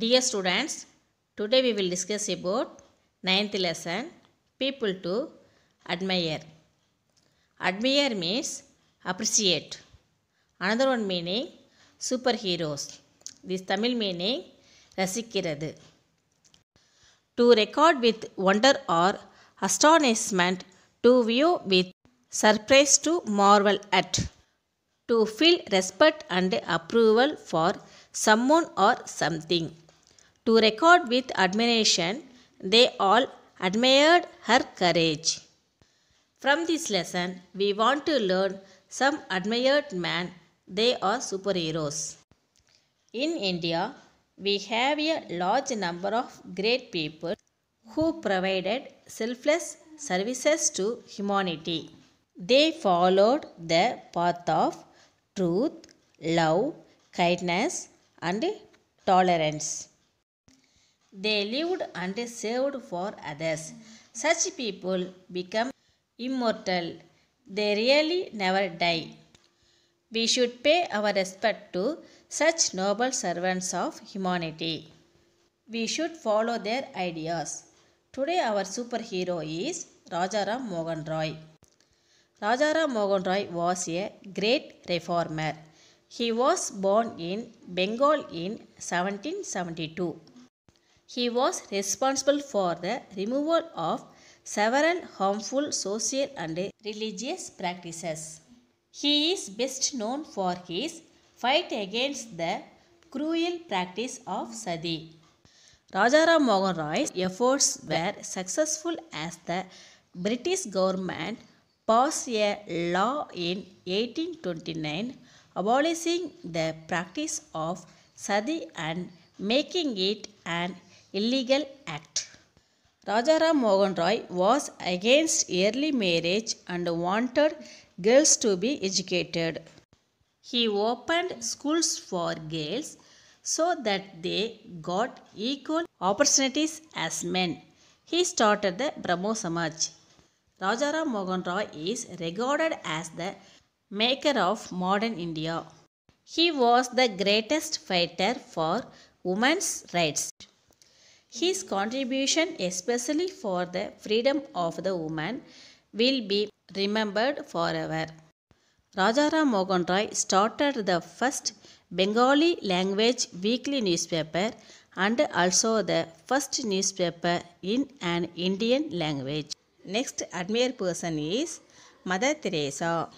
Dear students, today we will discuss about ninth lesson, people to admire. Admire means appreciate. Another one meaning superheroes. This Tamil meaning ரசிக்கிறது. To record with wonder or astonishment, to view with surprise, to marvel at. To feel respect and approval for someone or something. To record with admiration, they all admired her courage. From this lesson, we want to learn some admired men. They are superheroes. In India, we have a large number of great people who provided selfless services to humanity. They followed the path of truth, love, kindness, and tolerance. They lived and served for others. Such people become immortal. They really never die. We should pay our respect to such noble servants of humanity. We should follow their ideas. Today our superhero is Rajaram Mohan Roy. Rajaram Mohan Roy was a great reformer. He was born in Bengal in 1772. He was responsible for the removal of several harmful social and religious practices. He is best known for his fight against the cruel practice of sati. Rajaram Mohan Roy's efforts were successful as the British government passed a law in 1829 abolishing the practice of sati and making it an illegal act. Rajaram Mohan Roy was against early marriage and wanted girls to be educated. He opened schools for girls so that they got equal opportunities as men. He started the Brahmo Samaj. Rajaram Mohan Roy is regarded as the maker of modern India. He was the greatest fighter for women's rights. His contribution, especially for the freedom of the woman, will be remembered forever. Rajaram Mohan Roy started the first Bengali language weekly newspaper and also the first newspaper in an Indian language. Next admired person is Mother Teresa.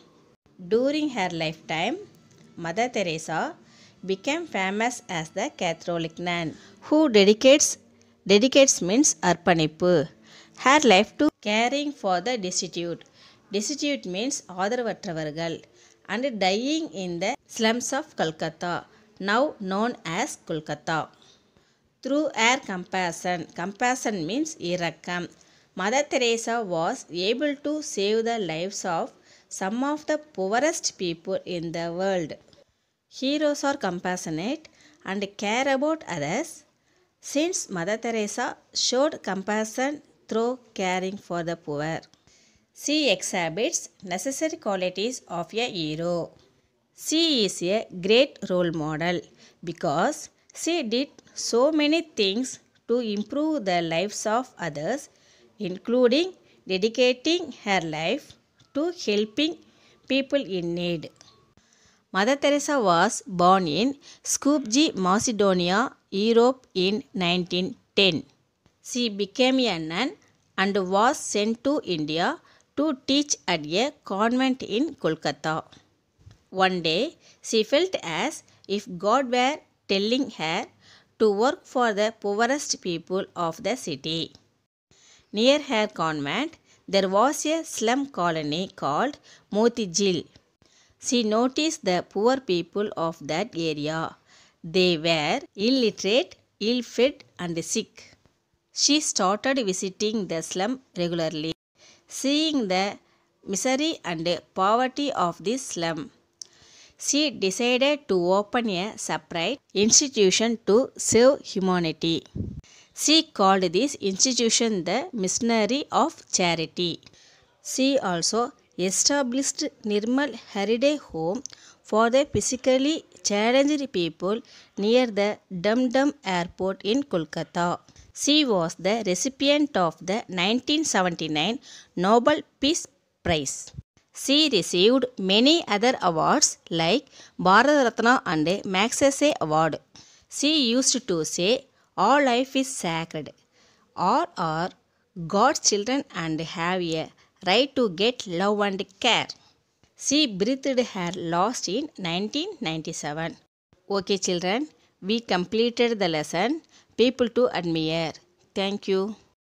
During her lifetime, Mother Teresa became famous as the Catholic nun who dedicates means arpanippu her life to caring for the destitute. Destitute means ஆதரவற்றவர்கள் and dying in the slums of Kolkata, now known as Kolkata. Through her compassion means இரக்கம், Mother Teresa was able to save the lives of some of the poorest people in the world. Heroes are compassionate and care about others. Since Mother Teresa showed compassion through caring for the poor, she exhibits necessary qualities of a hero. She is a great role model because she did so many things to improve the lives of others, including dedicating her life to helping people in need. Mother Teresa was born in Skopje, Macedonia, Europe in 1910. She became a nun and was sent to India to teach at a convent in Kolkata. One day, she felt as if God were telling her to work for the poorest people of the city. Near her convent, there was a slum colony called Motigil. She noticed the poor people of that area. They were illiterate, ill-fed and sick. She started visiting the slum regularly. Seeing the misery and poverty of this slum, she decided to open a separate institution to serve humanity. She called this institution the Missionary of Charity. She also established Nirmal Heriday Home for the physically challenged people near the Dum Dum Airport in Kolkata. She was the recipient of the 1979 Nobel Peace Prize. She received many other awards like Bharat Ratna and Magsaysay Award. She used to say, all life is sacred. All are God's children and have a right to get love and care. She breathed her last in 1997. Okay children, we completed the lesson, People to Admire. Thank you.